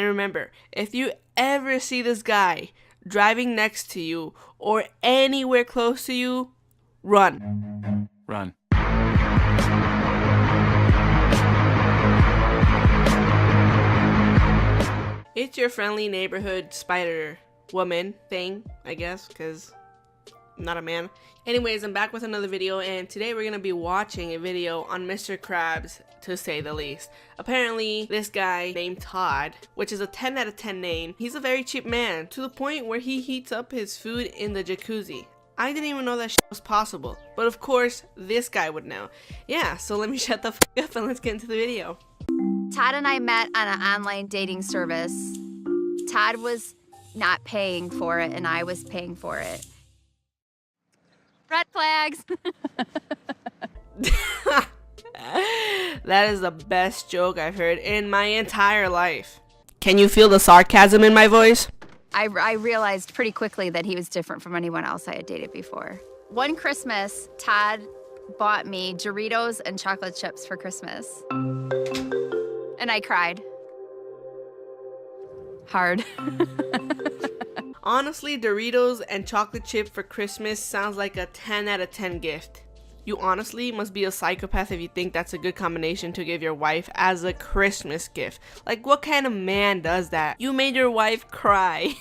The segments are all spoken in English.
And remember, if you ever see this guy driving next to you or anywhere close to you, run. Run. It's your friendly neighborhood spider woman thing, I guess, because I'm not a man. Anyways, I'm back with another video, and today we're going to be watching a video on Mr. Krabs, to say the least. Apparently, this guy named Todd, which is a 10 out of 10 name, he's a very cheap man, to the point where he heats up his food in the jacuzzi. I didn't even know that shit was possible, but of course, this guy would know. Yeah, so let me shut the f up and let's get into the video. Todd and I met on an online dating service. Todd was not paying for it, and I was paying for it. Red flags. That is the best joke I've heard in my entire life. Can you feel the sarcasm in my voice? I realized pretty quickly that he was different from anyone else I had dated before. One Christmas, Todd bought me Doritos and chocolate chips for Christmas. And I cried. Hard. Honestly, Doritos and chocolate chip for Christmas sounds like a 10 out of 10 gift. You honestly must be a psychopath if you think that's a good combination to give your wife as a Christmas gift. Like, what kind of man does that? You made your wife cry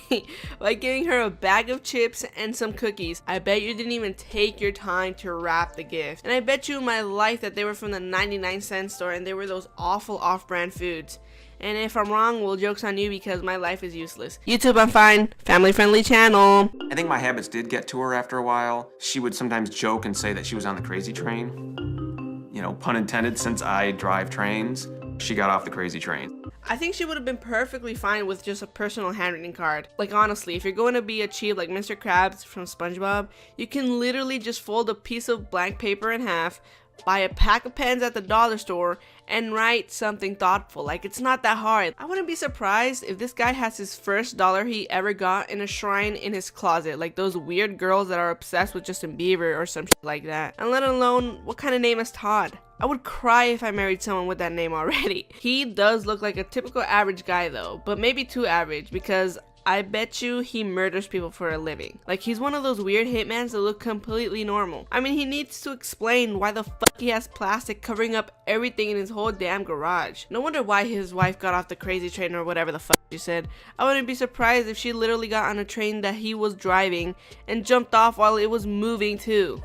by giving her a bag of chips and some cookies. I bet you didn't even take your time to wrap the gift. And I bet you in my life that they were from the 99-cent store and they were those awful off-brand foods. And if I'm wrong, well, joke's on you because my life is useless. YouTube, I'm fine. Family-friendly channel. I think my habits did get to her after a while. She would sometimes joke and say that she was on the crazy train. You know, pun intended, since I drive trains, she got off the crazy train. I think she would have been perfectly fine with just a personal handwritten card. Like, honestly, if you're going to be a cheap like Mr. Krabs from SpongeBob, you can literally just fold a piece of blank paper in half, buy a pack of pens at the dollar store, and write something thoughtful. Like, it's not that hard. I wouldn't be surprised if this guy has his first dollar he ever got in a shrine in his closet, like those weird girls that are obsessed with Justin Bieber or some shit like that. And let alone, what kind of name is Todd? I would cry if I married someone with that name already. He does look like a typical average guy though, but maybe too average, because I bet you he murders people for a living. Like, he's one of those weird hitmans that look completely normal. I mean, he needs to explain why the fuck he has plastic covering up everything in his whole damn garage. No wonder why his wife got off the crazy train or whatever the fuck you said. I wouldn't be surprised if she literally got on a train that he was driving and jumped off while it was moving too.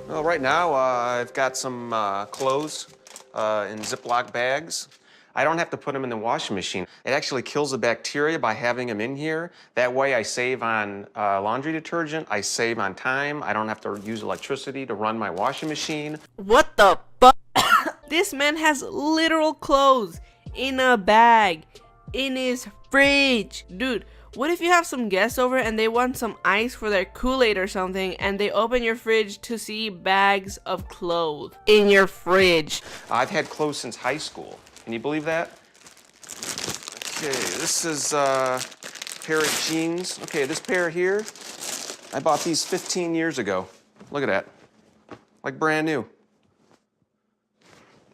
Well, right now, I've got some clothes in Ziploc bags. I don't have to put them in the washing machine. It actually kills the bacteria by having them in here. That way I save on laundry detergent, I save on time, I don't have to use electricity to run my washing machine. What the fuck? This man has literal clothes in a bag in his fridge. Dude, what if you have some guests over and they want some ice for their Kool-Aid or something, and they open your fridge to see bags of clothes in your fridge? I've had clothes since high school. Can you believe that? Okay, this is a pair of jeans. Okay, this pair here, I bought these 15 years ago. Look at that. Like brand new.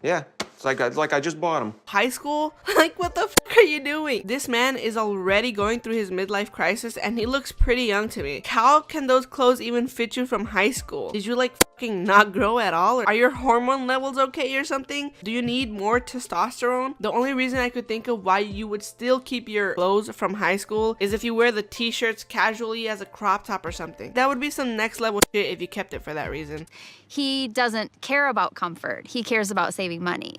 Yeah, it's like I just bought them. High school? Like, what the fuck are you doing? This man is already going through his midlife crisis and he looks pretty young to me. How can those clothes even fit you from high school? Did you like fucking not grow at all? Or are your hormone levels okay or something? Do you need more testosterone? The only reason I could think of why you would still keep your clothes from high school is if you wear the t-shirts casually as a crop top or something. That would be some next level shit if you kept it for that reason. He doesn't care about comfort. He cares about saving money.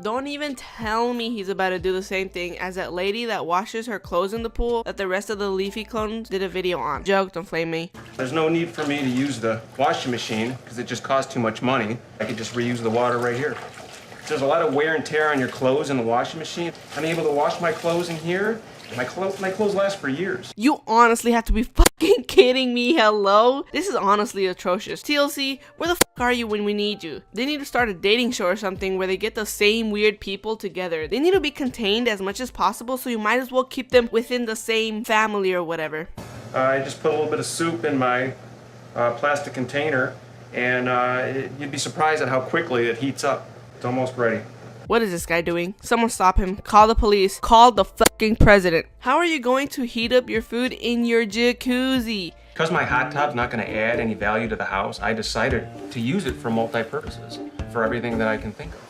Don't even tell me he's about to do the same thing as that lady that washes her clothes in the pool that the rest of the Leafy clones did a video on. Joke, don't flame me. There's no need for me to use the washing machine because it just costs too much money. I could just reuse the water right here. There's a lot of wear and tear on your clothes in the washing machine. I'm able to wash my clothes in here My clothes last for years. You honestly have to be fucking kidding me. Hello? This is honestly atrocious. TLC, where the fuck are you when we need you? They need to start a dating show or something where they get the same weird people together. They need to be contained as much as possible, so you might as well keep them within the same family or whatever. I just put a little bit of soup in my plastic container, and you'd be surprised at how quickly it heats up. It's almost ready. What is this guy doing? Someone stop him. Call the police. Call the fucking president. How are you going to heat up your food in your jacuzzi? Because my hot tub's not going to add any value to the house, I decided to use it for multi-purposes, for everything that I can think of.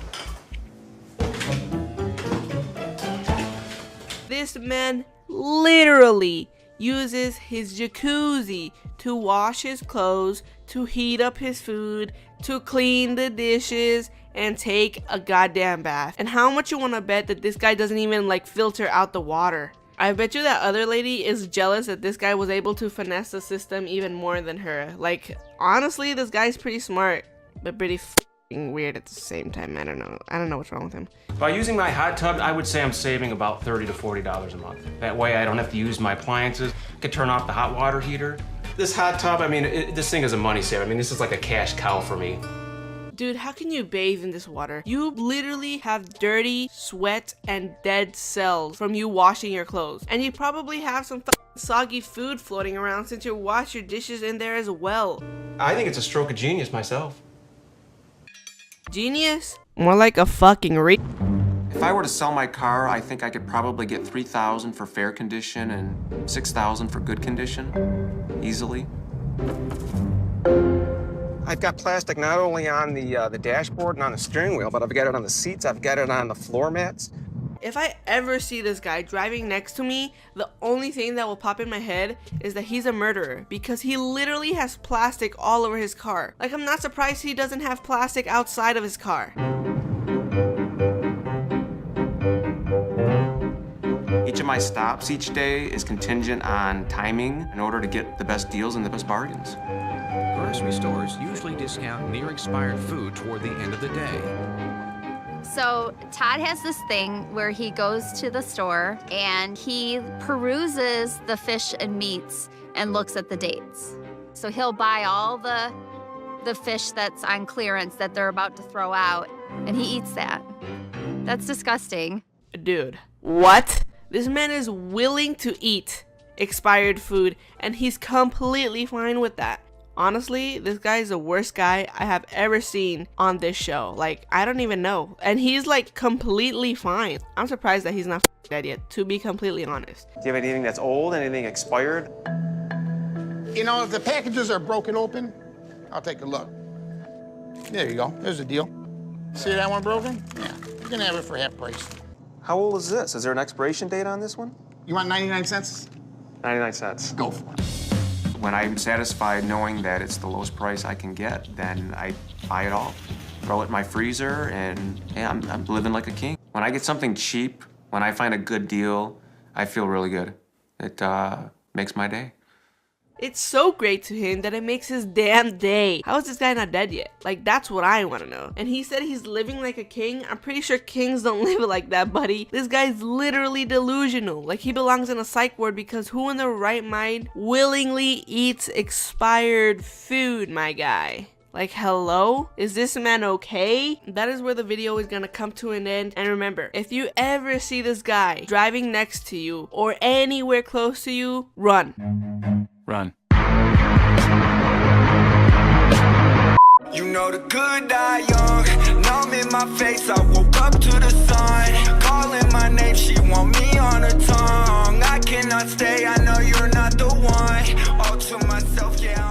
This man literally uses his jacuzzi to wash his clothes, to heat up his food, to clean the dishes, and take a goddamn bath. And how much you want to bet that this guy doesn't even like filter out the water? I bet you that other lady is jealous that this guy was able to finesse the system even more than her. Like, honestly, this guy's pretty smart, but pretty f***ing weird at the same time. I don't know what's wrong with him. By using my hot tub, I would say I'm saving about $30 to $40 a month. That way I don't have to use my appliances. I could turn off the hot water heater. This hot tub, I mean, this thing is a money saver. I mean, this is like a cash cow for me. Dude, how can you bathe in this water? You literally have dirty sweat and dead cells from you washing your clothes. And you probably have some soggy food floating around since you wash your dishes in there as well. I think it's a stroke of genius myself. Genius? More like a fucking If I were to sell my car, I think I could probably get $3,000 for fair condition and $6,000 for good condition, easily. I've got plastic not only on the dashboard and on the steering wheel, but I've got it on the seats, I've got it on the floor mats. If I ever see this guy driving next to me, the only thing that will pop in my head is that he's a murderer, because he literally has plastic all over his car. Like, I'm not surprised he doesn't have plastic outside of his car. Each of my stops each day is contingent on timing in order to get the best deals and the best bargains. Grocery stores usually discount near-expired food toward the end of the day. So Todd has this thing where he goes to the store and he peruses the fish and meats and looks at the dates. So he'll buy all the fish that's on clearance that they're about to throw out, and he eats that. That's disgusting. Dude, what? This man is willing to eat expired food, and he's completely fine with that. Honestly, this guy is the worst guy I have ever seen on this show. Like, I don't even know. And he's like completely fine. I'm surprised that he's not dead yet, to be completely honest. Do you have anything that's old, anything expired? You know, if the packages are broken open, I'll take a look. There you go, there's the deal. See that one broken? Yeah, you can have it for half price. How old is this? Is there an expiration date on this one? You want 99 cents? 99 cents. Go for it. When I'm satisfied knowing that it's the lowest price I can get, then I buy it all. Throw it in my freezer, and yeah, I'm living like a king. When I get something cheap, when I find a good deal, I feel really good. It makes my day. It's so great to him that it makes his damn day. How is this guy not dead yet? Like, that's what I want to know. And he said he's living like a king. I'm pretty sure kings don't live like that, buddy. This guy's literally delusional. Like, he belongs in a psych ward, because who in their right mind willingly eats expired food, my guy? Like, hello? Is this man okay? That is where the video is gonna come to an end. And remember, if you ever see this guy driving next to you or anywhere close to you, run. Run. You know the good die young. Numb in my face, I woke up to the sun. Calling my name, she want me on her tongue. I cannot stay, I know you're not the one. All to myself, yeah.